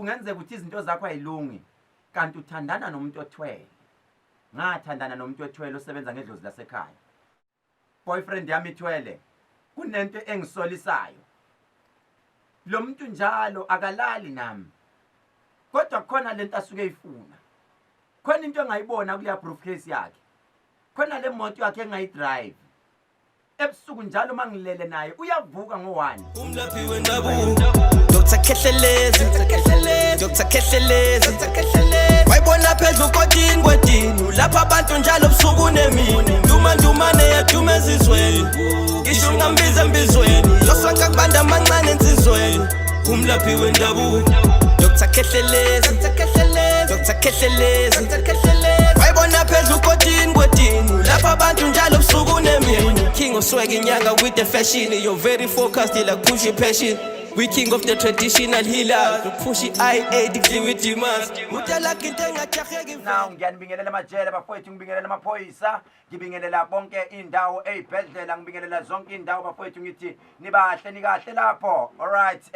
kungenzeka ukuthi izinto zakho ayilungi kanti uthandana nomuntu othwele. Ngathandana nomuntu othwele osebenza ngedlozi lasekhaya. Boyfriend yami ithwele. Kunento engisolisayo. Lo muntu njalo akalali nami. Kodwa khona lento asuke eyifuna. Khona into engayibona kuleya briefcase yakhe. Khona le moto yakhe engayidrive. Ebusuku njalo mangilele naye uyavuka ngo1. Umlaphi wendabuko Dr. Khehlelezi Dr. Khehlelezi Wayibona phezulu kodini lapha abantu njalo busuku nemini ndumane yaduma ezizweni ngisho ngambiza embizweni yosonke kubanda amancane ensizweni umlaphi wendabuko Dr. Khehlelezi Dr. Khehlelezi Wayibona phezulu kodini lapha abantu njalo busuku nemini king of swag inyanga with the fashion you're very focused like push your passion we king of the traditional healer push I80 with demands utala into engathaheki now ngiyanibingelela amajele bafowethu ngibingelela amaphoyisa ngibingelela bonke indawo ezibhedlela ngibingelela zonke indawo bafowethu ngithi nibahle nikahle lapho all right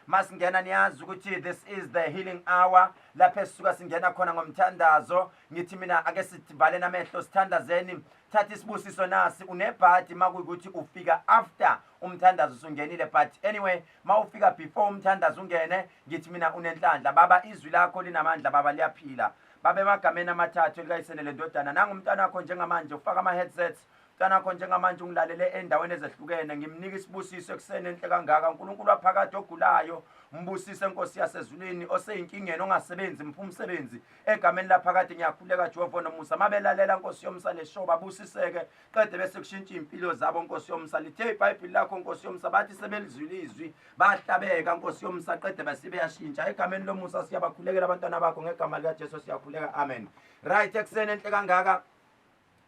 masingena niyazi ukuthi this is the healing hour lapho esisuka singena khona ngomthandazo ngithi mina ake sivale namehlo sithandazeni thatha isibusiso nasi unebhadi makuyukuthi ufika after umthandazo usungenile but anyway mawufika before umthandazo ungene ngithi mina unenhlanhla baba izwi lakho linamandla baba liyaphila babe emagameni amathathu elikayisenele ndodana nangumntana wakho njengamanje ufaka ama headsets mntana wakho njengamanje ungilalele endaweni ezehlukene ngimnika isibusiso ekseni enhle kangaka uNkulunkulu waphakade ogulayo mbusise inkosi yasezulwini oseyinkingeni ongasebenzi mphu umsebenzi egameni laphakade ngiyakhuleka Jehova nomusa mabelalela inkosi yomsale show babusiseke qede bese kushintsha impilo zabo inkosi yomsa lithe iBhayibheli lakho inkosi yomsa bathi sebelizwile izwi bahlabeka inkosi yomsa qede basibe yashintsha egameni lomusa siyabakhulekela abantwana bakho ngegama lika Jesu siyakhuleka amen right ekseni enhle kangaka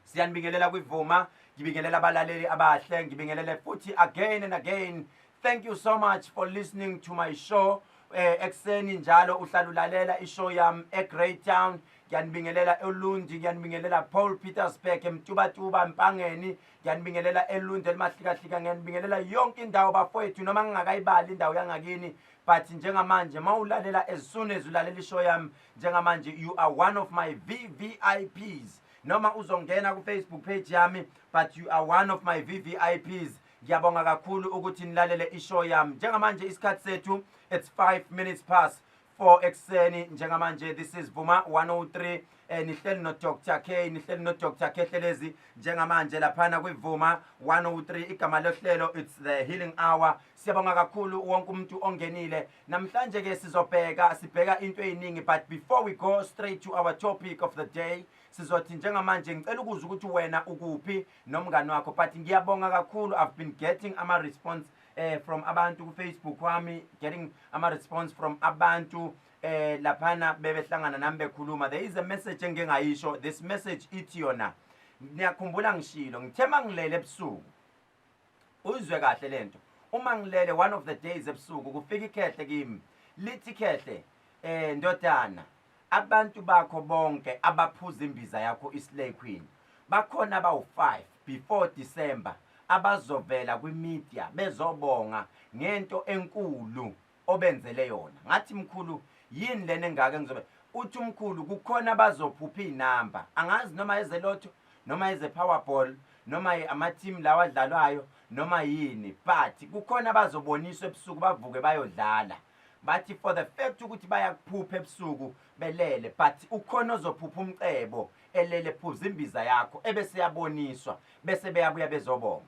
siyanibingelela kwivuma ngibingelela abalaleli abahle ngibingelele futhi again and again thank you so much for listening to my show ekseni njalo uhlalulalela ishow yami eGreat Town ngiyanibingelela eLundi ngiyanibingelela Paul Petersburg eMtubatuba Mpangeni ngiyanibingelela eLundi elimahlikahlikana ngiyanibingelela yonke indawo bafowethu noma ngingakayibali indawo yangakini but njengamanje mawulalela as soon as ulalela ishow yami njengamanje you are one of my VVIPs noma uzongena ku Facebook page yami but you are one of my VVIPs ngiyabonga kakhulu ukuthi nilalele ishow yami njengamanje isikhathi sethu it's 5 minutes past 4 ekseni njengamanje this is Vuma 103 nihleli no Dr. K nihleli no Dr. Khehlelezi njengamanje laphana kwivuma 103 igama lohlelo it's the healing hour siyabonga kakhulu wonke umuntu ongenile namhlanje ke sibheka into eyiningi but before we go straight to our topic of the day sizothi njengamanje ngicela ukuzwa ukuthi wena ukuphi nomngani wakho but ngiyabonga kakhulu I've been getting ama response from abantu ku Facebook wami getting ama response from abantu laphana bebehlangana nami bekhuluma there is a message engengayisho this message ithi yona niyakhumbula ngishilo ngithema ngilele ebusuku uzwe kahle lento uma ngilele one of the days ebusuku kufika ikhehle kimi lithi khehle ndodana abantu bakho bonke abaphuza imbiza yakho iSlay Queen bakhona bawu5 before December abazovela kwimedia bezobonga ngento enkulu obenzele yona ngathi mkhulu yini lena engaka ngizobe uthi umkhulu kukhona bazophupha inamba angazi noma ezelotho noma eze Powerball noma ama team lawa adlalwayo noma yini but kukhona bazoboniswa ebusuku bavuke bayodlala bathi for the fact ukuthi bayakuphupha ebusuku belele but ukhona ozophupha umcebo elele phuza imbiza yakho ebese yaboniswa bese beyabuya bezobonga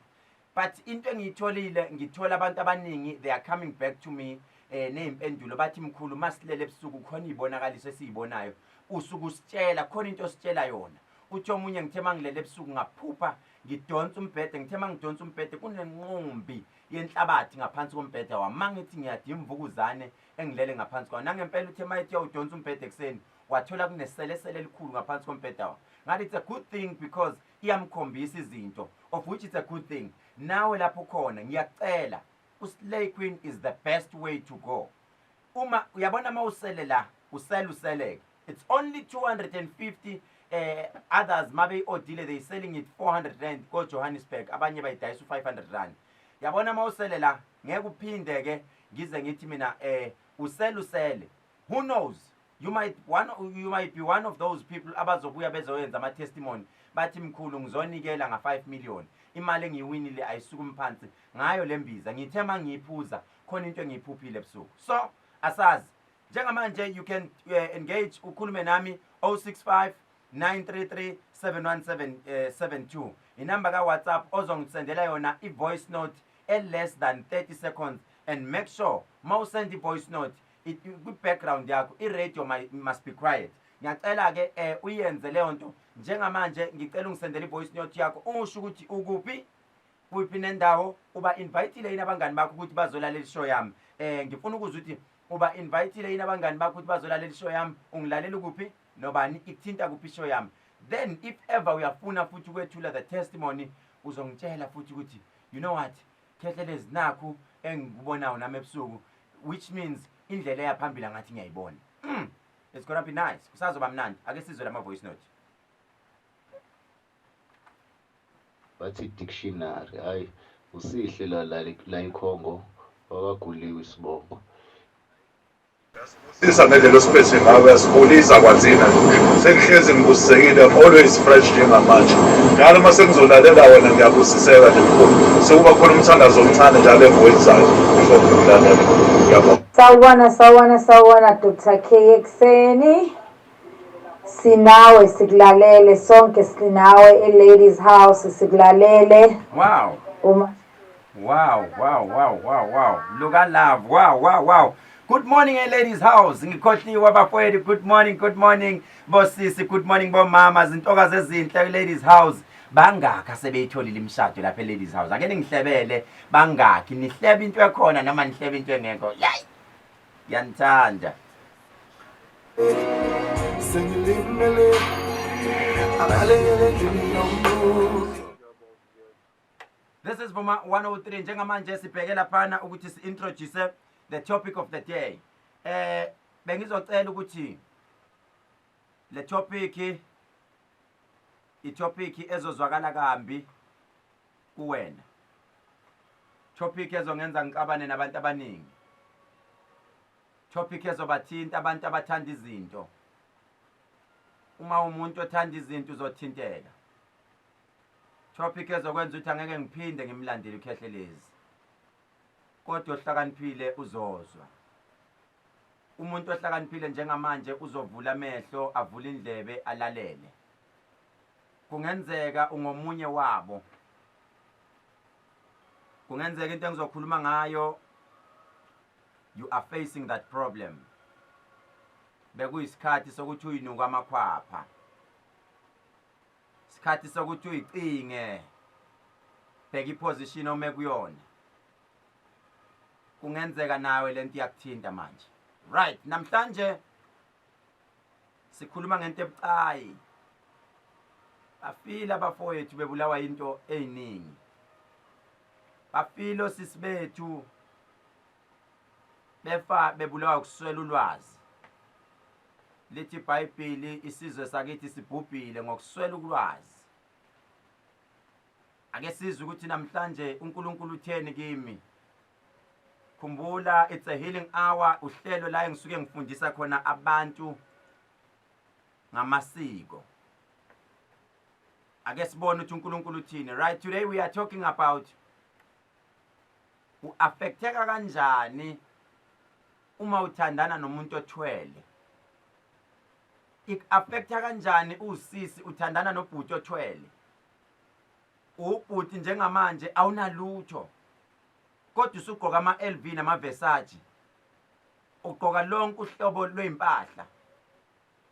but into engiyitholile ngithola abantu abaningi they are coming back to me nezimpendulo bathi mkhulu masilele ebusuku khona ibonakaliso esiyibonayo usuku sitshela khona into ositshela yona uthi omunye ngithema ngilele ebusuku ngaphupha ngidonsa umbhede ngithema ngidonsa umbhede kunenqumbi yenhlabathi ngaphansi kombhede wamangithi ngiyadima imvukuzane engilele ngaphansi kwawo nangempela uthe mayithi udonsa umbhede ekseni wathola kuneselesele elikhulu ngaphansi kombhede wawo ngathi it's a good thing because iyamkhombisa izinto of which it's a good thing nawe lapho khona ngiyacela uSlay Queen is the best way to go uma uyabona mawusele la useleke it's only 250 others mabe odile they selling it 400 rand ko Johannesburg abanye bayidayisa 500 rand yabona mawusele la ngeke uphinde ke ngize ngithi mina usele who knows, you might be one of those people abazobuya bezoyenza ama-testimony bathi mkhulu ngizonikela nga-5 million imali engiyiwinile ayisuka phansi ngayo le mbiza ngithe uma ngiyiphuza khona into engiyiphuphile ebusuku. So asazi njengamanje you can engage ukhulume nami 065 933 71772 inamba ka-WhatsApp ozongisendela yona i-voice note less than 30 seconds, and make sure ma usend i-voice note kwi-background yakho i-radio must be quiet. Ngiyacela-ke uyenze leyo nto njengamanje ngicela ungisendele i-voice note yakho usho ukuthi ukuphi kuphi nendawo uba-invitile yini abangani bakho ukuthi bazolalela ishow yami. Ngifuna ukuzwa ukuthi uba-invitile yini abangani bakho ukuthi bazolalela ishow yami, ungilalela kuphi nobani ikuthinta kuphi ishow yami. Then if ever uyafuna futhi ukwethula the testimony uzongitshela futhi ukuthi you know what Khehlelezi nakhu engikubonayo nami ebusuku, which means indlela yaphambili ngathi ngiyayibona. It's gonna be nice. Kusazoba mnandi. Ake sizwe lama voice note. Bathi dictionary hayi usihle la ikhongo wakaguliwe isibongo. Isangendlela osiphethe ngawe yasikhulisa kwanzina sengihlezi ngibusisekile, always fresh njengamanje. Njalo uma sengizolalela wena ngiyabusiseka nje mkhulu. Sekuba khona umthandazo omncane njalo engiwenzayo ngizokulalela. Ngiyabonga. Sawubona Dr. K ekuseni. Sinawe sikulalele sonke sinawe e-ladies house sikulalele. Wow. Wow. Look at love. Wow. Good morning, ladies' house. Ngikhohliwe bafowethu. Good morning. Bosisi, good morning bomama. Zintoka zezinhle ladies' house. Bangaka sebeyitholile imishado lapha ladies' house. Ake ningihlebele bangaki nihlebe into ekhona noma nihlebe into engekho. Yay! Yanthanda. This is Boma 103 njengamanje sibhekela phana ukuthi si-introduce the topic of the day. Bengizocela ukuthi le topic i-topic ezozwakala kambi kuwena. Topic ezongenza ngixabane nabantu abaningi. Topic ezobathinta abantu abathanda izinto. Uma umuntu othanda izinto uzothinteka. Topic ezokwenza ukuthi angeke ngiphinde ngimlandele uKhehlelezi. Kodwa ohlakaniphile uzozwa. Umuntu ohlakaniphile njengamanje uzovula amehlo, avula indlebe, alalele. Kungenzeka ungomunye wabo. Kungenzeka into engizokhuluma ngayo you are facing that problem. Bekuyisikhathi sokuthi uyinuka amakhwapha. Isikhathi sokuthi uyicinge. Bheka iposition ome kuyona. Kungenzeka nawe lento yakuthinta manje. Right, namhlanje sikhuluma ngento ebucayi. Bafila abafowethu bebulawa into eziningi. Bafilo sisibethu befa bebulawa ukuswela ulwazi. Lithi iBhayibheli isizwe sakithi sibhubhile ngokuswela ulwazi. Ake sizwe ukuthi namhlanje uNkulunkulu utheni kimi. Khumbula it's a healing hour, uhlelo la engisuke ngifundisa khona abantu ngamasiko. Ake sibone ukuthi uNkulunkulu uthini. Right, today we are talking about uaffecteka kanjani uma uthandana nomuntu othwele. Ik-affecta kanjani usisi uthandana nobhuti othwele. Ubhuti njengamanje awunalutho. Kodwa usugqoka ama-LV nama-Versace. Ugqoka lonke uhlobo lwempahla.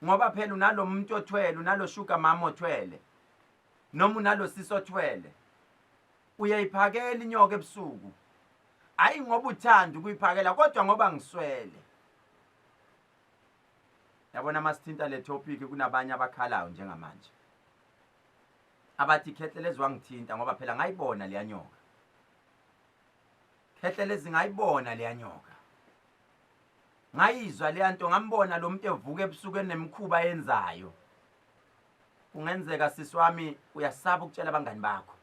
Ngoba phela unalo muntu othwele, unalo sugar mama othwele. Noma unalo sisi othwele. Uyayiphakela inyoka ebusuku. Hayi ngoba uthanda ukuyiphakela kodwa ngoba ngiswele. Yabona masithinta le topic kunabanye abakhalayo njengamanje. Abathi Khehlelezi wangithinta ngoba phela ngayibona le nyoka. Khehlelezi ngayibona le nyoka. Ngayizwa le nto ngambona lo muntu evuka ebusuku enemkhuba yenzayo. Kungenzeka sisiwami uyasaba ukutshela abangani bakho.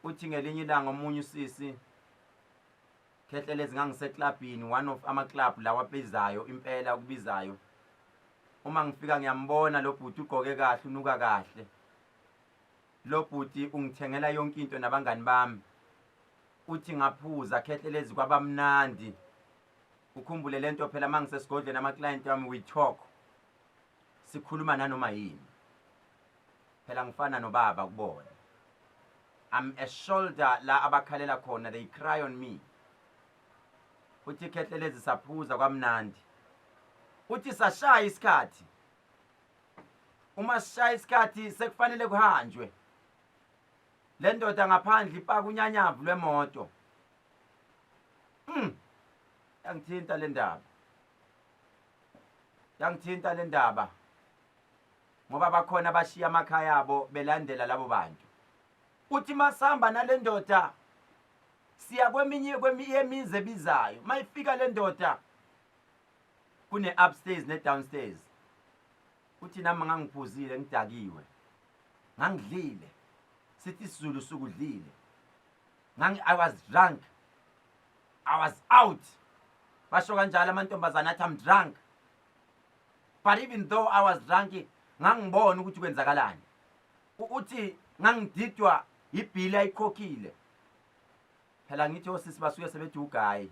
Uthi ngelinye ilanga omunye usisi Khehlelezi ngangiseklabhini, one of ama-club lawa abizayo impela ukubizayo. Uma ngifika ngiyambona lo bhuti ugqoke kahle, unuka kahle. Lo bhuti ungithengela yonke into nabangani bami. Uthi ngaphuza Khehlelezi kwabamnandi. Ukhumbule lento phela mangisesigodlweni ama-client wami we talk. Sikhuluma nanoma yini. Phela ngifana nobaba kubona. I'm a shoulder la abakhalela khona, they cry on me. Uthi Khehlelezi saphuza kwamnandi. Uthi sashaya isikhathi. Uma sishaya isikhathi sekufanele kuhanjwe. Le ndoda ngaphandle ipaka unyanyavu lwemoto. Yangithinta le ndaba. Yangithinta le ndaba. Ngoba bakhona bashiya amakhaya abo belandela labo bantu. Uthi masamba nale ndoda siya kweminye yemizi ebizayo. Mayifika le ndoda kune upstairs ne downstairs. Uthi nami ngangiphuzile ngidakiwe. Ngangidlile. Sithi isiZulu sukudlile. I was drunk. I was out. Basho kanjalo amantombazana athi I'm drunk. But even though I was drunk, ngangibona ukuthi kwenzakalani. Uthi ngangididwa ibhili ayikhokhile. Phela ngithi osisi basuke sebethi uGayi.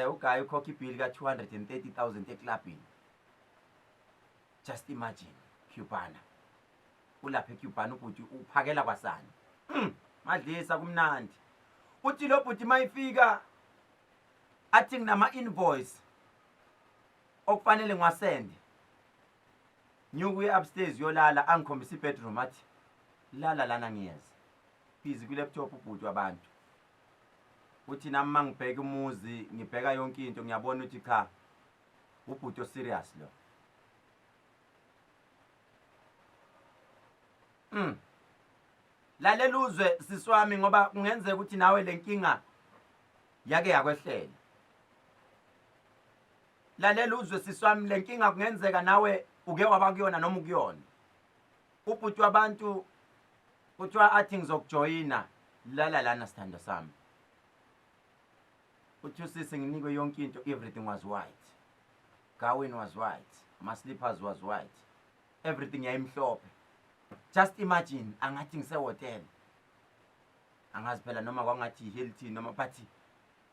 UGayi ukhokha ibhili ka 230,000 eklabhini. Just imagine, Cubana. Ulapha eCubana ukuthi uphakela kwasani. Madlisa kumnandi. Uthi lo bhuti mayifika athi nginama invoice okufanele ngiwasende. Nyukuye upstairs yolala angikhombisa ibedroom athi lala lana ngiyeza. Busy ku laptop ubhuti wabantu. Uthi nami mangibheka umuzi ngibheka yonke into ngiyabona ukuthi cha ubhuti o serious lo. Lalela uzwe siswami ngoba kungenzeka ukuthi nawe lenkinga yake yakwehlela. Lalela uzwe siswami lenkinga kungenzeka nawe uke waba kuyona noma ukuyona. Ubhuti wabantu kuthiwa athi ngizokujoyina lala lana sithando sami. Uthi usisi nginikwe yonke into, everything was white. Gown was white, my slippers was white. Everything yayimhlophe. Just imagine angathi ngisehotel. Angazi phela noma kwangathi Hilton noma but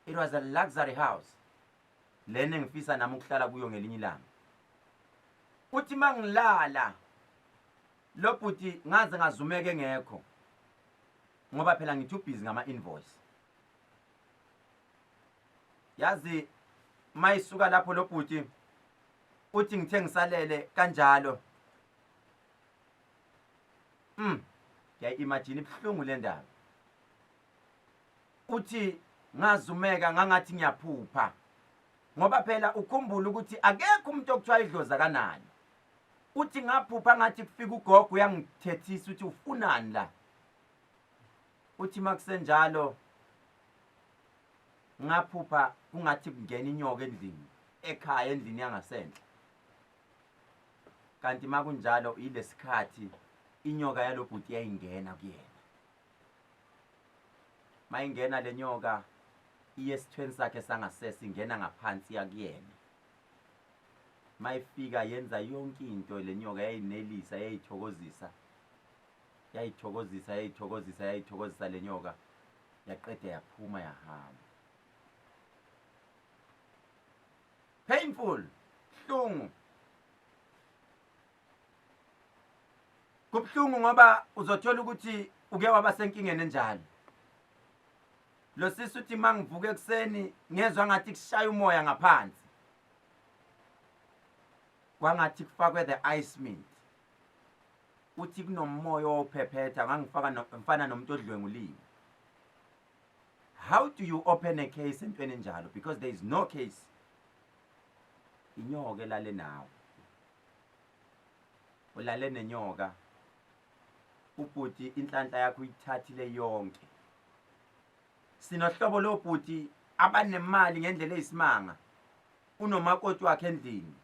it was a luxury house. Lene ngifisa nami ukuhlala kuyo ngelinye ilanga. Uthi mangilala lo bhuti ngaze ngazumeke ngekho. Ngoba phela ngithi busy ngama invoice. Yazi mayisuka lapho lo bhuti uthi ngithe ngisalele kanjalo. Imagine ibhlungu le ndaba. Uthi ngazumeka ngangathi ngiyaphupha. Ngoba phela ukhumbula ukuthi akekho umuntu okuthiwa idloza kanani. Uthi ngaphupha ngathi kufika ugogo uyangithethisa uthi ufunani la. Uthi makusenjalo ngaphupha kungathi kungena inyoka endlini, ekhaya endlini yangasenhle. Kanti makunjalo ilesikhathi inyoka yalobhuti yayingena kuyena. Mayingena le nyoka iyesithweni sakhe sangasese ingena ngaphansi yakuyena. Mayifika yenza yonke into le nyoka yayinelisa yayithokozisa. Yayithokozisa le nyoka. Yaqeda yaphuma yahamba. Painful, hlungu. Kubhlungu ngoba uzothola ukuthi uke waba senkingeni enjalo. Lo sisi uthi mangivuka ekseni ngezwe ngathi kushaya umoya ngaphansi. Kwangathi kufakwe the ice mint. Uthi kunomoya ophephetha ngangifana nomuntu odlwenguliwe. How do you open a case entweni enjalo? Because there is no case. Inyoka elale nawe. Ulale nenyoka. Ubhuti inhlanhla yakho uyithathile yonke. Sinohlobo lo bhuti abanemali ngendlela eyisimanga. Unomakoti wakhe endlini.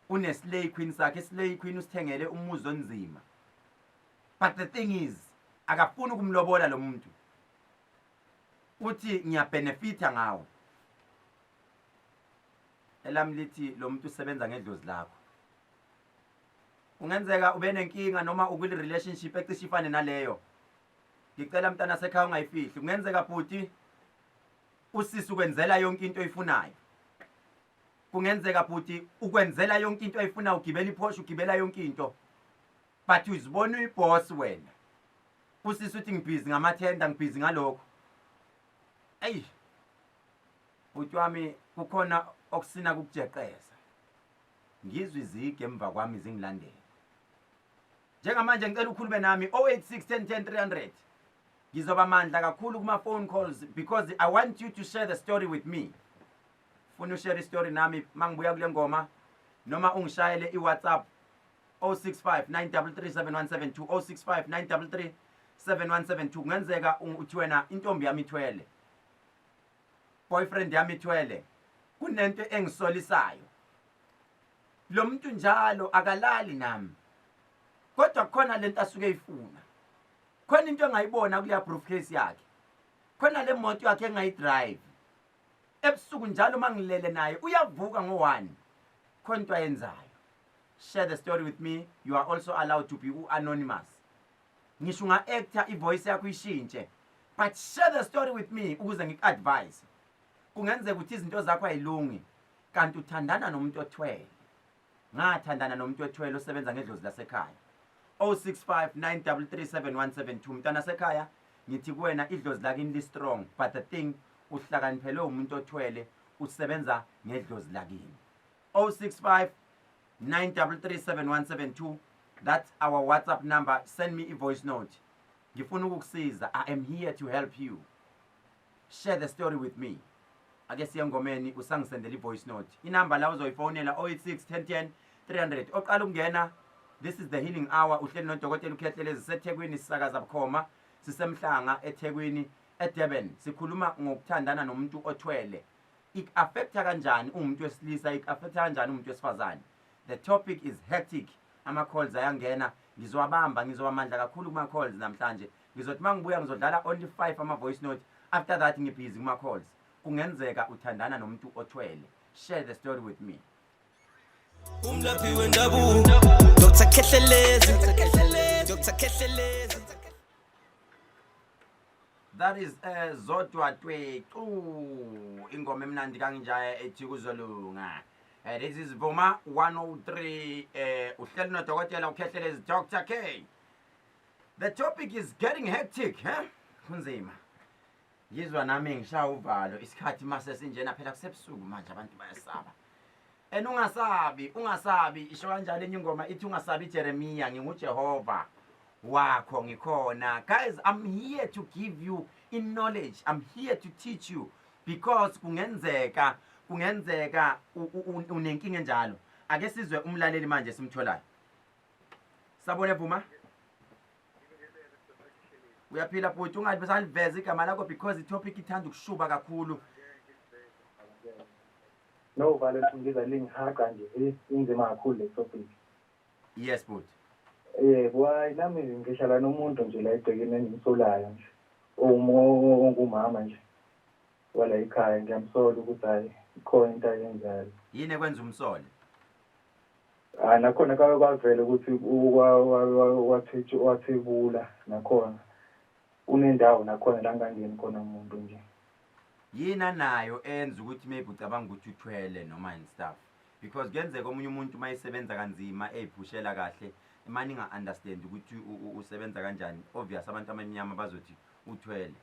Uneslay queen sakhe, slay queen usithengele umuzi onzima. But the thing is, akafuni ukumlobola lo muntu. uthi ngiyabenefita ngawo. Elami lithi lo muntu usebenza ngedlozi lakho. Kungenzeka ube nenkinga noma ukule relationship ecisifane naleyo. Ngicela mntana sekhaya ungayifihli. Kungenzeka futhi usisi ukwenzela yonke into oyifunayo. Kungenzeka futhi ukwenzela yonke into oyifuna ugibela iPorsche ugibela yonke into. But uzibona uyiboss wena. Usisi uthi ngibhizi ngamathenda ngibhizi ngalokho. Ey. Uthi wami kukhona okusina kukujeqeza. Ngizwe izige emva kwami zingilandela. Njengamanje ngicela ukhulume nami 086 10 10 300. Ngizoba amandla kakhulu kuma phone calls because I want you to share the story with me. Funa ushare story nami mangibuya kule ngoma noma ungishayele iWhatsApp 065 933 7172 065 933 7172. Kungenzeka uthi wena intombi yami ithwele. Boyfriend yami ithwele. Kunento engisolisayo. Lo muntu njalo akalali nami. Kodwa khona lento asuke eyifuna. Khona into engayibona kuya briefcase yakhe. Khona le moto yakhe engayidrive. Ebusuku njalo mangilele naye uyavuka ngo1. Khona into ayenzayo. Share the story with me. You are also allowed to be anonymous. Ngisho unga actor ivoice yakho ishintshe. But share the story with me ukuze ngikadvise. Kungenzeka ukuthi izinto zakho ayilungi kanti uthandana nomuntu othwele. Ngathandana nomuntu othwele osebenza ngedlozi lasekhaya. 065 933 7172. Mntana sekhaya ngithi kuwena idlozi lakini li strong but the thing uhlakaniphele umuntu othwele usebenza ngedlozi lakini. 065 933 7172. That's our WhatsApp number. Send me a voice note. Ngifuna ukukusiza. I am here to help you. Share the story with me. Ake siyengomeni usangisendela ivoice note. Inamba la uzoyifonela 086 10 10 300. Oqala ukungena. This is the healing hour. Uhleli noDokotela uKhehlelezi seThekwini sisakaza bukhoma. Sisemhlanga eThekwini eDurban. Sikhuluma ngokuthandana nomuntu othwele. Ik-affecta kanjani umuntu wesilisa, ik-affecta kanjani umuntu wesifazane. The topic is hectic. Ama calls ayangena. Ngizowabamba, ngizowamandla kakhulu kuma calls namhlanje. Ngizothi mangibuya ngizodlala only 5 ama voice note. After that ngibhizi kuma calls. Kungenzeka uthandana nomuntu othwele. Share the story with me. Umlaphi wendabuko Dr. Khehlelezi Dr. Khehlelezi. That is Zodwa Twethu ingoma emnandi kanginjaya ethi kuzolunga. This is Vuma 103 uhleli noDokotela uKhehlelezi Dr. K. The topic is getting hectic, kunzima. Yizwa nami ngishaya uvalo isikhathi mase sinjena phela kusebusuku manje abantu bayasaba. Ungasabi isho kanjalo enye ingoma ithi ungasabi Jeremiah nginguJehova wakho ngikhona. Guys, I'm here to give you in knowledge. I'm here to teach you because kungenzeka unenkinga njalo. Ake sizwe umlaleli manje simtholayo. Sabone Vuma? Uyaphila futhi ungathi besaliveza igama lakho because itopic ithanda ukushuba kakhulu. No, vale ngizalingihaqa nje inzima kakhulu le topic. Yes, but. Why nami ngishala nomuntu nje la ebhekene ngimsolayo nje. Ongumama nje. Wala ekhaya ngiyamsola ukuthi hayi ikhona into ayenzayo. Yini ekwenza umsole? Nakhona kwavela ukuthi wathibula nakhona. Unendawo nakhona la ngangeni khona umuntu nje. Yina nayo enza ukuthi maybe ucabanga ukuthi uthwele noma and stuff because kuyenzeka omunye umuntu mayisebenza kanzima eyiphushela kahle imani nga understand ukuthi usebenza kanjani. Obvious abantu abanyama bazothi uthwele.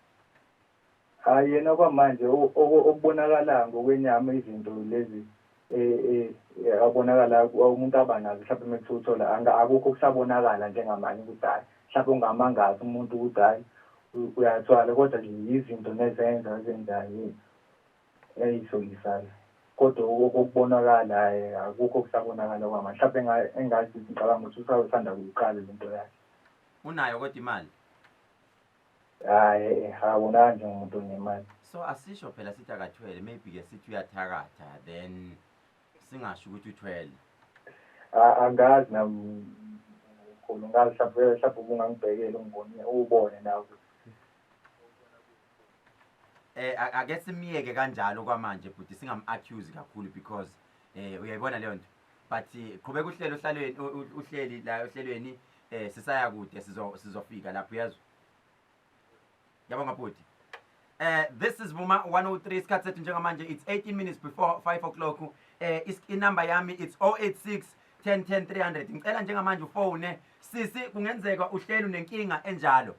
Yena kwamanje okubonakala ngokwenyama izinto lezi abonakala umuntu abanazo mhlawumbe mekuthola akukho kusabonakala njengamanje ukuthi hayi mhlawumbe ungamangazi umuntu ukuthi hayi uyathwala kodwa nje izinto nezenzayo eyisolisayo kodwa okubonakala akukho kusabonakala kwamanje mhlawumbe engazi ngicabanga ukuthi usawusanda kuyiqala lento yakhe. Unayo kodwa imali? Awona nje umuntu nemali. So asisho phela sithi akathwele maybe ke sithi uyathakatha then singasho ukuthi uthwele. Angazi nami khona ngazi mhlawumbe ungangibhekela ungibone ubone nawe. ake simiyeke kanjalo kwamanje futhi singam-accuse kakhulu because uyayibona leyo nto but qhubeka uhleli la ohlelweni sisaya kude sizofika lapho yazwa yabonga bhuti. This is Vuma 103 isikhathi sethu njengamanje it's 18 minutes before 5 o'clock. Inamba yami it's 086 1010 300. Ngicela njengamanje ufone sisi, kungenzeka uhleli unenkinga enjalo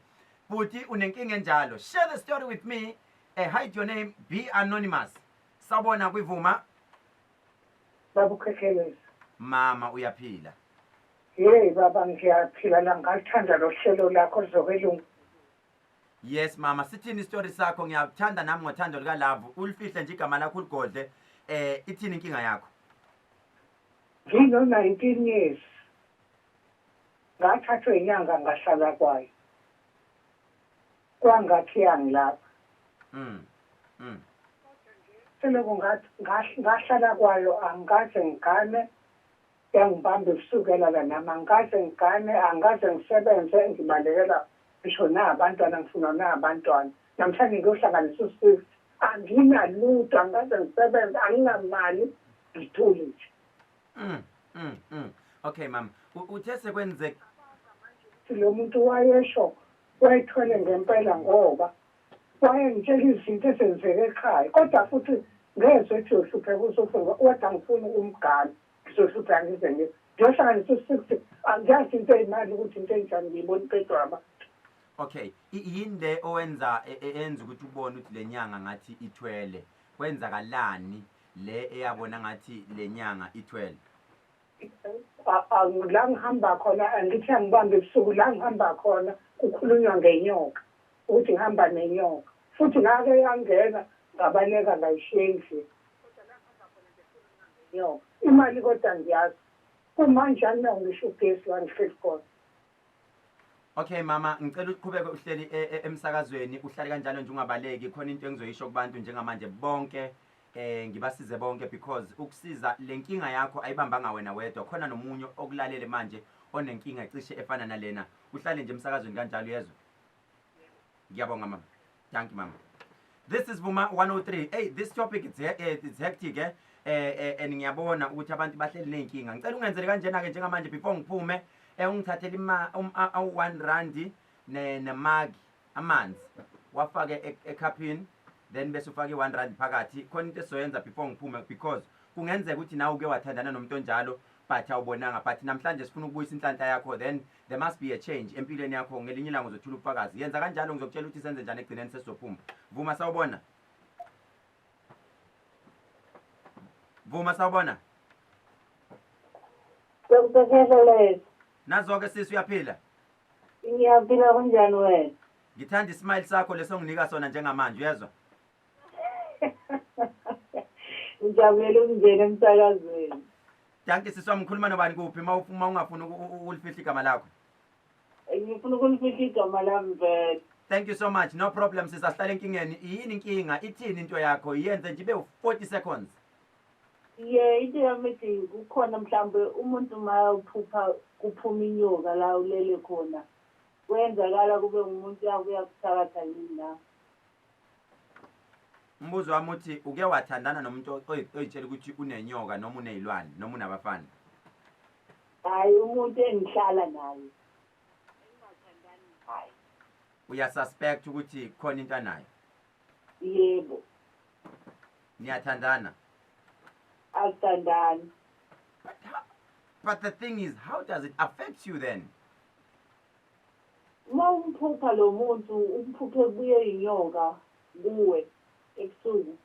futhi unenkinga enjalo, share the story with me, hide your name, be anonymous. Sawubona kwivuma. Baba Khehlelezi. Mama uyaphila? Hey baba ngiyaphila la, ngalithanda lo hlelo lakho zokweLungu. Yes mama, sithini story sakho? Ngiyathanda nami ngothando lika love. Ulifihle nje igama lakho uligodle. Ithini inkinga yakho? Ngino 19 years. Ngathathwa inyanga ngahlala kwayo. Kwangathi yangilapha. Seloko ngahlala kwayo angikaze ngigane, yangibamba kusukela la nama angikaze ngigane, angikaze ngisebenze, ngibalekela ngisho nabantwana, ngifuna nabantwana. Namhlanje ngiyohlanganisa u-6, anginalutho, angikaze ngisebenze, anginamali, ngithule nje. Okay mama, uthe sekwenzeka lo muntu wayesho wayithwele ngempela ngoba wayengitshela izinto ezenzeke ekhaya, kodwa futhi ngezwe ethi uhluphe kusohluphe, kodwa ngifuna ukumgana, ngizohlupha ngize ngiyohlanganisa u-6, angiyazi into eyimali ukuthi into enjani ngiyibona ipedwaba. Okay, yini le owenza enza ukuthi ubone ukuthi le nyanga ngathi ithwele? Kwenzakalani le eyabona ngathi le nyanga ithwele? La ngihamba khona, angithi angibambe ebusuku, la ngihamba khona kukhulunywa ngenyoka, ukuthi ngihamba nenyoka, futhi ngake yangena ngabaleka ngayishiya endlini. Imali kodwa ngiyazi kumanje angisho ugesi la ngihleli khona. Okay mama, ngicela uqhubeke uhleli emsakazweni, uhlale kanjalo nje ungabaleki. Khona into engizoyisho kubantu njengamanje bonke, ngibasize bonke because ukusiza lenkinga yakho ayibambanga wena wedwa, khona nomunye okulalele manje onenkinga ecishe efana nalena. Uhlale nje emsakazweni kanjalo yezwa. Ngiyabonga mama. Thank you mama. This is Vuma 103. Hey, this topic it's hectic and ngiyabona ukuthi abantu bahleli nenkinga. Ngicela ungenzele kanjena ke njengamanje before ngiphume ungithathele u1 rand nemagi amanzi wafake ecup-ini, then bese ufake i1 rand phakathi. Khona into esoyenza before ngiphume because kungenzeka ukuthi nawe uke wathandana nomuntu onjalo but awubonanga, but namhlanje sifuna ukubuyisa inhlanhla yakho, then there must be a change empilweni yakho. Ngelinye ilanga uzothula ubufakazi. Yenza kanjalo ngizokutshela ukuthi senze njani egcineni sesizophuma. Vuma sawubona? Vuma sawubona? Khehlelezi. Nazo-ke sisi uyaphila? Ngiyaphila kunjani wena? Ngithanda ismile sakho lesonginika sona njengamanje uyezwa? Ngijabulele ukungena emsakazweni. Danke sisi wami, ngikhuluma nobani kuphi uma ungafuni ulifihla igama lakho? Ngifuna ukulifihla igama lami vele. Thank you so much. No problem sis, asihlale enkingeni. Yini inkinga? Ithini into yakho? Yenze nje ibe 40 seconds. Into yami ithi kukhona mhlawumbe umuntu mayaphupha kuphuma inyoka la ulele khona. Kwenzakala kube umuntu yakuya kuthakatha yini la. Umbuzo wami uthi uke wathandana nomuntu oyitshela ukuthi unenyoka noma unezilwane noma unabafana? Hayi, umuntu engihlala naye. Engathandani naye. Uyasuspect ukuthi khona into anayo? Yebo. Niyathandana? Asithandani. But the thing is, how does it affect you then? Uma umphupha lo muntu, umphuphe kuye inyoka kuwe ebusuku.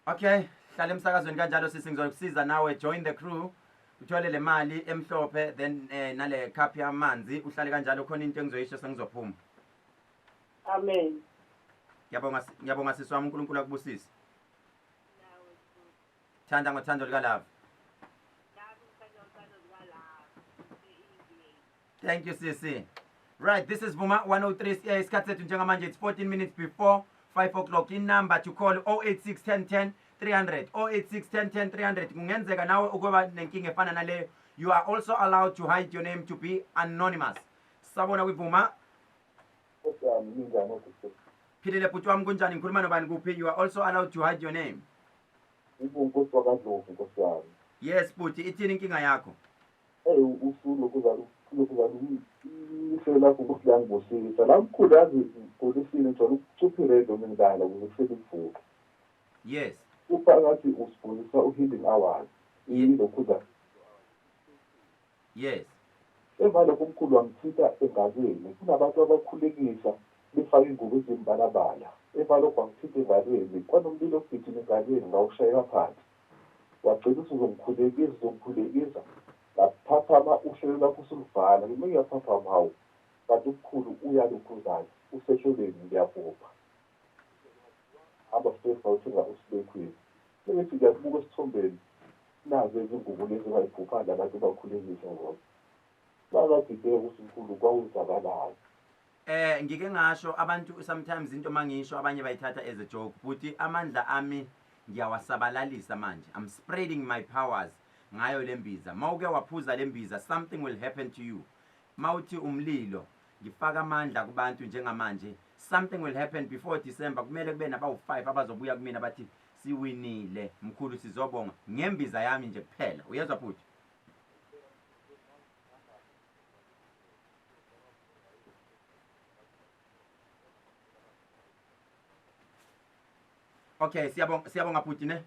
Okay, hlala emsakazweni kanjalo sisi, ngizokusiza nawe. Join the crew, uthole le mali emhlophe, then nale cup yamanzi, uhlale kanjalo. Khona into engizoyisho sengizophuma. Amen. Ngiyabonga sisi wami, uNkulunkulu akubusise. Thanda ngothando lika love. Thank you sisi. Right, this is Vuma 103 isikhathi sethu njengamanje it's 14 minutes before 5 o'clock. In number to call 086 1010 300 086 1010 300. Kungenzeka nawe ukuba nenkinga efana naleyo. You are also allowed to hide your name to be anonymous. Sabona kwivuma? Philele bhuti wami kunjani ngikhuluma nobani kuphi? You are also allowed to hide your name. Ubunkosi wakadlovu nkosi yami. Yes bhuti, ithini inkinga yakho? Usulokuzala ihlelo lakho ukuthi langibusisa la mkhulu yazi polisini ngithola ukucuphiredo mingala ukuze kufike kuvuke. Yes. Uphakathi usifundisa u-healing hours ilokhuza. Yes. Emva lokho umkhulu wangithitha engazweni kunabantu abakhulekisa befake ingubo ezimbalabala. Emva lokho wangithitha engalweni kwanomlilo ogijima engalweni ngawushayela phansi. Wagcina uzongikhulekisa laphaphama uhlelo lakho usuluvala noma ngiyaphaphama hawu kanti umkhulu uyalokhuzayo usehlelweni ngiyabhubha hamba sifika uthenga usibekhwini sethi ngiyakubuka esithombeni nazo izingubo lezi bayiphupha labantu bakhulekisa ngoba bakadideka ukuthi umkhulu kwawuzakalayo. Ngike ngasho abantu sometimes into mangisho abanye bayithatha as a joke futhi amandla ami ngiyawasabalalisa manje. I'm spreading my powers ngayo lembiza. Mawuke waphuza lembiza something will happen to you. Mawuthi umlilo ngifaka amandla kubantu njengamanje something will happen before December. Kumele kube nabawu 5 abazobuya kumina bathi siwinile mkhulu sizobonga ngembiza yami nje kuphela. Uyezwa futhi? Okay, siyabonga futhi ne.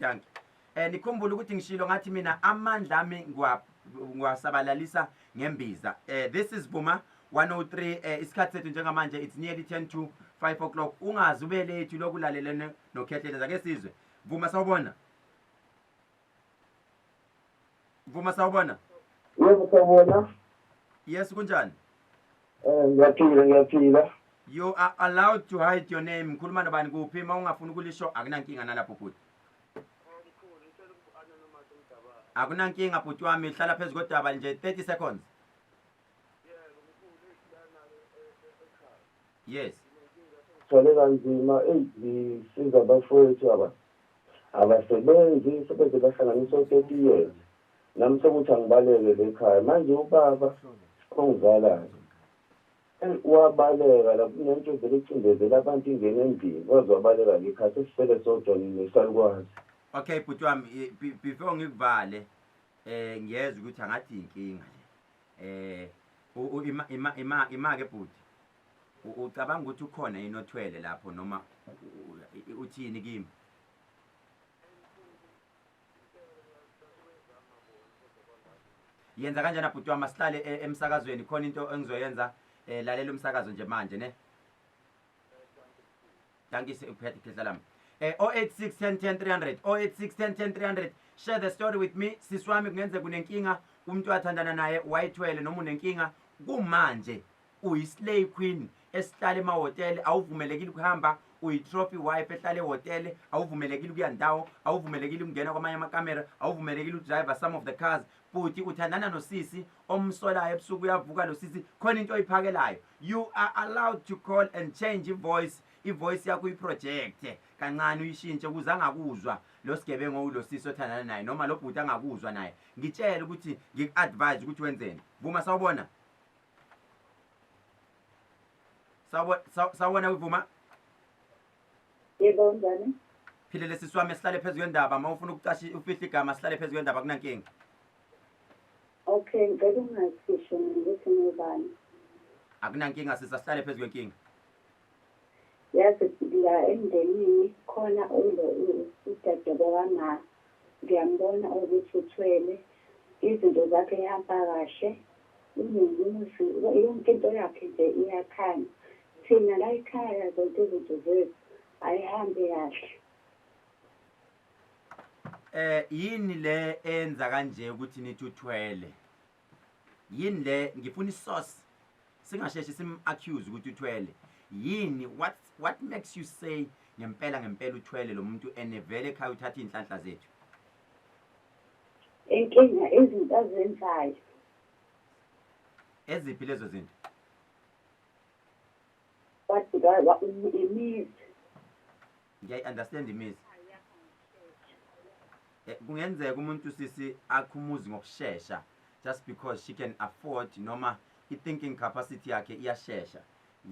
Thank you. Nikhumbula ukuthi ngishilo ngathi mina amandla ami ngiwasabalalisa ngembiza. This is Vuma 103 isikhathi sethu njengamanje it's nearly 10 to 5 o'clock. Ungazi ube late lokulalelene noKhehlelezi ake sizwe. Vuma sawubona? Vuma sawubona? Yebo sawubona. Yes kunjani? Ngiyaphila. You are allowed to hide your name. Ngikhuluma nobani kuphi ma ungafuni ukulisho akunankinga nalapho futhi. Akunankinga bhuti wami hlala phezu kodaba nje 30 seconds. Yes. Thole kanzima ngisiza abafowethu abasebenzi sebenze bahlanganisa 30 years. Nami sokuthi angibaleke lekhaya manje ubaba ongizalayo. Wabaleka la kunento vele icindezela abantu ingene endlini wazobaleka lekhaya sesifele sodwa nesalukwazi. Okay bhuti wami before ngikuvale ngiyeza ukuthi angathi inkinga nje ima ke bhuti ucabanga ukuthi ukhona yini othwele lapho noma uthini kimi? Yenza kanjani bhuti wami sihlale emsakazweni khona into engizoyenza lalela umsakazo nje manje ne. Thank you uphethe ikhehla lami. 086 10 300 086 10 300 share the story with me. Siswami kungenzeka kunenkinga umuntu athandana naye wayithwele noma unenkinga kumanje uyislave queen esihlala emahoteli awuvumelekile ukuhamba uyi-trophy wife ehlala ehoteli awuvumelekile ukuya ndawo awuvumelekile ukungena kwamanye amakamera awuvumelekile ukudrive some of the cars futhi uthandana nosisi omsolayo ebusuku uyavuka nosisi khona into oyiphakelayo. You are allowed to call and change ivoice yakho uyiprojecte kancane uyishintshe ukuze angakuzwa lo sigebengu ulosisi othandana naye noma lo bhuti angakuzwa naye. Ngitshela ukuthi ngiku-advise ukuthi wenzeni. Vuma sawubona? Sawubona Vuma? Yebo njani? Philele siswami sihlale phezu kwendaba ma ufuna ukucashi ufihla igama sihlale phezu kwendaba kunankinga. Okay, ngicela ungazisho ukuthi ngubani. Akunankinga sihlale phezu kwenkinga. Yazi la emndenini khona udadebo kama ngiyambona ukuthi uthwele izinto zakhe ihamba kahle unumuzi yonke into yakhe nje iyakhanya. Thina la ekhaya zonke izinto zethu ayihambi kahle. Yini le enza kanje ukuthi nithi uthwele? Yini le ngifuna isource singasheshi sim-accuse ukuthi uthwele. Yini what makes you say ngempela uthwele lo muntu enevele ekhaya uthatha inhlanhla zethu? Inkinga izinto azenzayo. Eziphi lezo zinto? What imizi. Ngiyayi-understand imizi. Kungenzeka umuntu sisi akhumuzi ngokushesha just because she can afford noma i-thinking capacity yakhe iyashesha.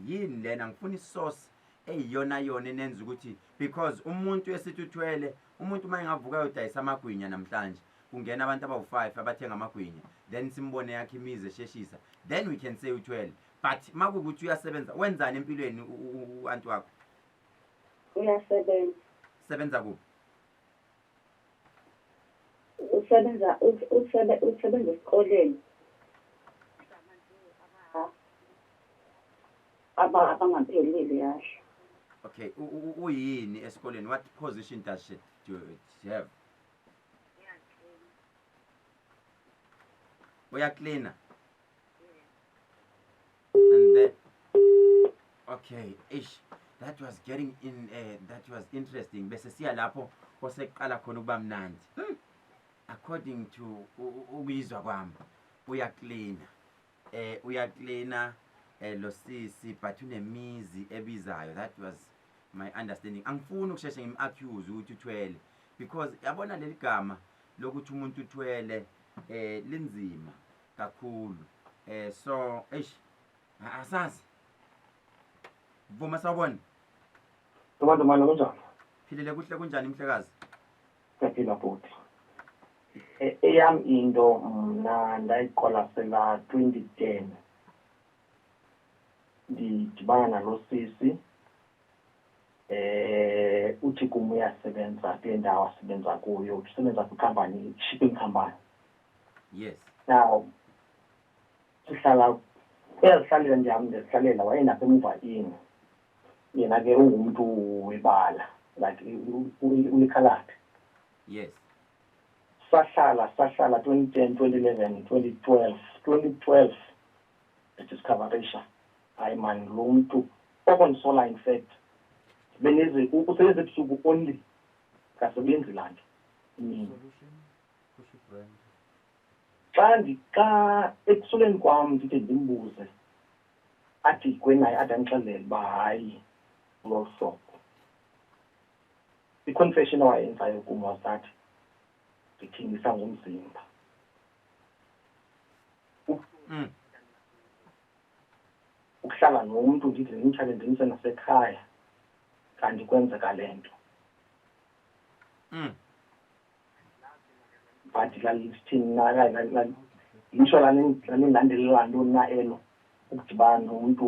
yini lena ngifuna isource eyiyona yona enenza ukuthi because umuntu esithi uthwele umuntu uma engavuka uyodayisa amagwinya namhlanje kungena abantu abawu5 abathenga amagwinya then simbone yakhe imizi esheshisa then we can say uthwele but makukuthi uyasebenza wenzani empilweni uanti wakho uyasebenza sebenza kuphi usebenza esikoleni abangapheleli kahle. okay uyini esikoleni what position does she have uyacleana and then okay ish that was getting in that was interesting bese siya lapho koseqala khona ukuba mnandi according to ukuyizwa kwami uyacleana lo sisi but unemizi ebizayo that was my understanding angifuni ukusheshe ngim-accuse ukuthi uthwele because yabona leli gama lokuthi umuntu uthwele linzima kakhulu so asazi vuma sawubona abantu manje kunjani philile kuhle kunjani mhlekazi siyaphila futhi eyam into mna ndayiqwalasela 2010 ndidibana nalo sisi uthi kum uyasebenza kule ndawo asebenza kuyo usebenza kwikhampani shipping company yes now sihlala uyazihlalele ndiyam ndizihlalela wayenapha emuva ini yena ke ungumntu webala like ulikhaladi yes sahlala 2010 2011 2012 discoveration hayi man lo muntu okonsola in fact usebenza ebusuku only kasebenzi laa nto xa ekusuleni kwam ndithi ndimbuze athi kwenaye ade andixelele uba hayi lolu hlobo i-confession awayenzayo kum was that ndithingisa ngomzimba ukuhlala nomntu ndithi ndimtshale ndimise nasekhaya kanti kwenzeka le nto but lalithini lisho lanindilandelela ntoni na elo ukudibana nomntu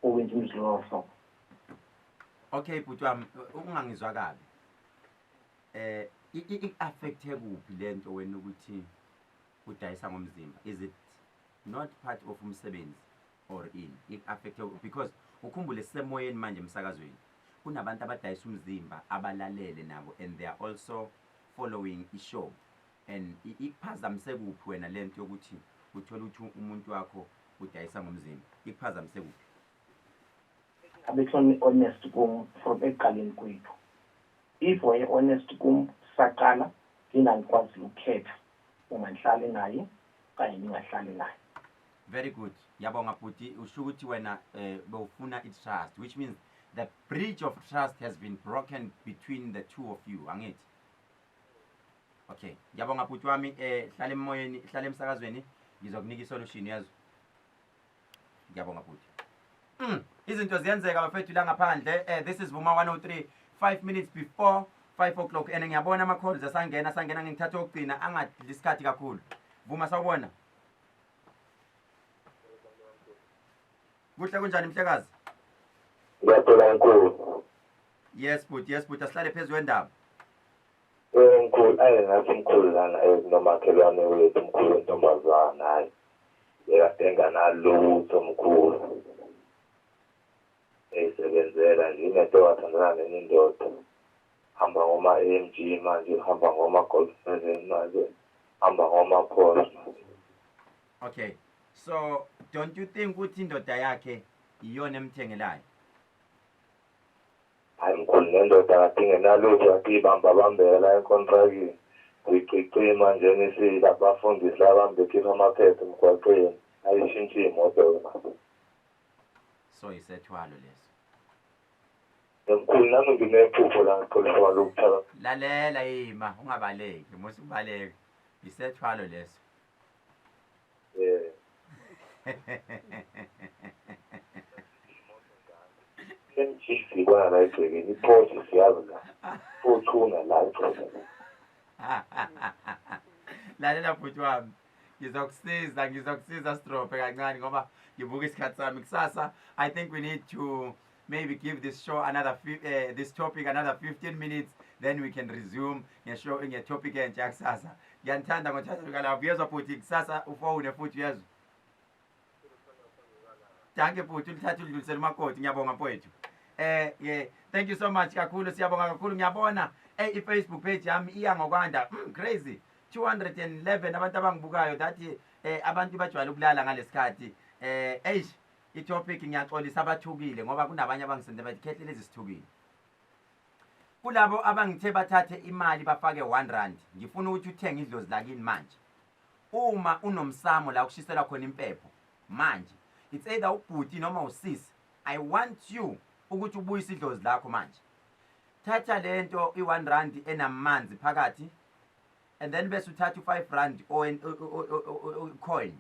owenza imizilo lolo hlobo okay bhuti wami ungangizwa kabi i-affecte kuphi le nto wena ukuthi udayisa ngomzimba is it not part of umsebenzi or in i-affecte because ukhumbule sisemoyeni manje emsakazweni kunabantu abadayisa umzimba abalalele nabo and they are also following ishow and ikuphazamise kuphi wena le nto yokuthi uthola ukuthi umuntu wakho udayisa ngomzimba ikuphazamise kuphi abehloni honest kum from ekuqaleni kwethu if waye honest kum saqala ngingakwazi ukukhetha uma ndihlale naye kanye ningahlali naye very good yabonga bhuti usho ukuthi wena bewufuna i-trust which means the bridge of trust has been broken between the two of you angithi okay yabonga bhuti wami hlala emoyeni hlala emsakazweni ngizokunika isolution yazo ngiyabonga bhuti izinto ziyenzeka bafethu la ngaphandle this is Vuma 103 5 minutes before 5 o'clock and ngiyabona ama calls sangena ngithatha ukugcina angadli isikhathi kakhulu Vuma sawubona kuhle kunjani mhlekazi ngiyathola inkulu yes bhuti asihlale phezulu wendaba inkulu ngathi mkhulu lana nomakhelwane wethu mkhulu intombazana hayi enganalutho mkhulu eyisebenzela nje into wathandana nenye indoda hamba ngoma-AMG manje hamba ngoma-Golf 7 manje hamba ngoma-Porsche. Okay so don't you think ukuthi indoda yakhe iyona emthengelayo hayi mkhulu nendoda kadingenalutho akibambabambela ekontragini kuyicicima manje nisila abafundisi labambekhipha amaphepha emgwaqeni ayishintshe iy'moto so isethwalo leso mkhulu nami nginephupho la ngixolisa lokuthala lalela yima ungabaleki musu ubaleka isethwalo leso senijikwa la egcekeni iphosi siyazi la futhunga la egcekeni lalela bhuti wami ngizokusiza Strophe kancane ngoba ngibuka isikhathi sami kusasa. I think we need to maybe give this show this topic another 15 minutes, then we can resume ngeshow ngetopic entsha yakusasa. Ngiyanithanda ngothatha uyezwa bhuti kusasa ufone futhi uyezwa. Danke bhuti ulithatha udlulisele umakoti, ngiyabonga mfowethu. Yeah, thank you so much kakhulu, siyabonga kakhulu. Ngiyabona i-Facebook page yami iya ngokwanda crazy 211 abantu abangibukayo. That abantu bajwayele ukulala ngalesikhathi. I-topic ngiyaxolisa abathukile ngoba kunabanye abangisende bathi Khehlelezi sithukile. Kulabo abangithe bathathe imali bafake 1 rand, ngifuna ukuthi uthenge idlozi lakini manje. Uma unomsamo la kushisela khona impepho manje, it's either ubhuti noma usisi, I want you ukuthi ubuyise idlozi lakho manje. Thatha lento i1 rand enamanzi phakathi, and then bese uthatha u5 rand coin.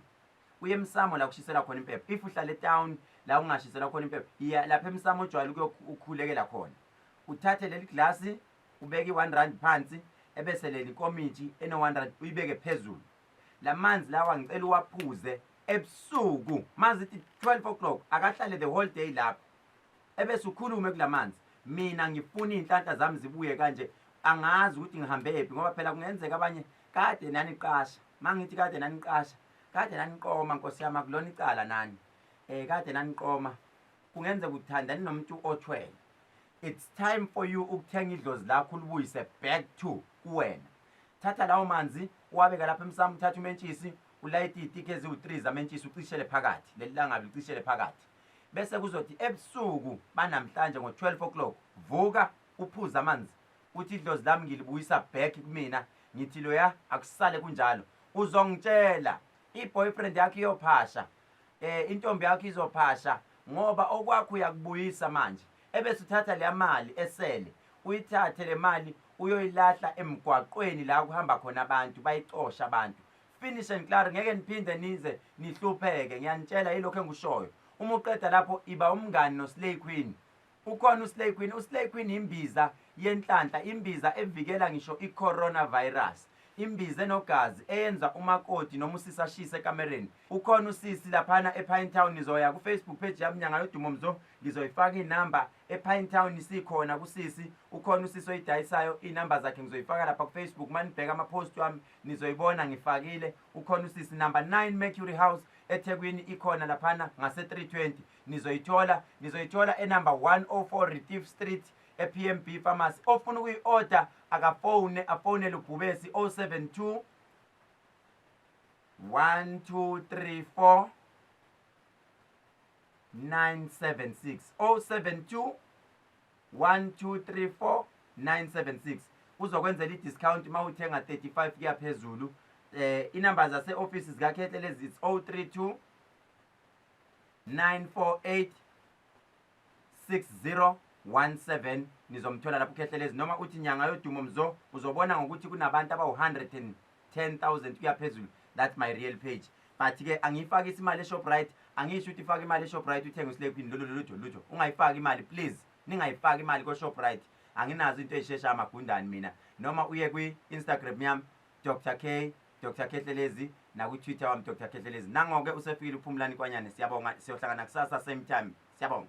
Uye emsamo la kushisela khona impepho. If uhlala etown la ungashisela khona impepho, iya lapha emsamo ojwayele ukukhulekela khona. Uthathe leli glass ubeke i1 rand phansi, ebese leli komiji eno1 rand uyibeke phezulu. Lamanzi lawa ngicela uwaphuze ebusuku mazithi 12 o'clock, akahlale the whole day lapha. Ebese ukhulume kulamanzi, mina ngifuna inhlanhla zami zibuye kanje. Angazi ukuthi ngihambe ephi ngoba phela kungenzeka abanye kade nani qasha. Mangithi kade nani qasha, kade nani qoma Nkosi yami akulona icala nani. Kade nani qoma. Kungenzeka uthandana nomuntu othwele. It's time for you ukuthenga idlozi lakho ulibuyise back to kuwena. Thatha lawo manzi uwabeka lapha emsamo, uthatha umentshisi, ulayite itiki eziwu3 zamentshisi ucishele phakathi. Leli langabi licishele phakathi. Bese kuzothi ebusuku banamhlanje ngo12 o'clock vuka uphuza amanzi. Uthi idlozi lami ngilibuyisa back kumina. Ngithi loya akusale kunjalo. Uzongitshela i-boyfriend yakhe iyophasha, intombi yakhe izophasha ngoba okwakho uyakubuyisa manje. Ebese uthatha le mali esele, uyithathe le mali uyoyilahla emgwaqweni la kuhamba khona abantu bayicosha abantu. Finish and clear, ngeke niphinde nize nihlupheke. Ngiyanitshela yilokho engushoyo. Uma uqeda lapho iba umngani noSlay Queen. Ukhona uSlay Queen. uSlay Queen imbiza yenhlanhla, imbiza evikela ngisho i-coronavirus, imbiza enogazi eyenza umakoti noma usisi ashise ekamereni. Ukhona usisi laphana ePinetown, nizoya ku-Facebook page yami Nyanga Yodumo Mzo, ngizoyifaka inamba ePinetown sikhona kusisi. Ukhona usisi oyidayisayo, inamba zakhe ngizoyifaka lapha ku-Facebook. Manibheka ama-post wami nizoyibona ngifakile. Ukhona usisi number 9 Mercury House eThekwini, ikhona laphana ngase 320. Nizoyithola enumber 104 Retief Street ePMB Pharmacy. Ofuna ukuyi-order afonele uBhubesi 072 1234 976 072 1234 976. Uzokwenzela i-discount mawuthenga 35 kuya phezulu. Inamba zase-office zikaKhehlelezi it's 032 948 6017. Nizomthola lapho Khehlelezi, noma uthi Nyanga Yodumo Mzo uzobona ngokuthi kunabantu abawu110,000 kuya phezulu. That's my real page. But ke angiyifaki imali eShoprite, angisho ukuthi ifake imali eShoprite uthenge uSlay Queen lutho. Ungayifaki imali please, ningayifaki imali koShoprite. Anginazo into ezishesha amagundani mina. Noma uye kwi-Instagram yami Dr. Khehlelezi, na ku-Twitter wami Dr. Khehlelezi. Nangoke usefikile uPhumlani Kwanyane. Siyabonga, siyohlangana kusasa same time. Siyabonga.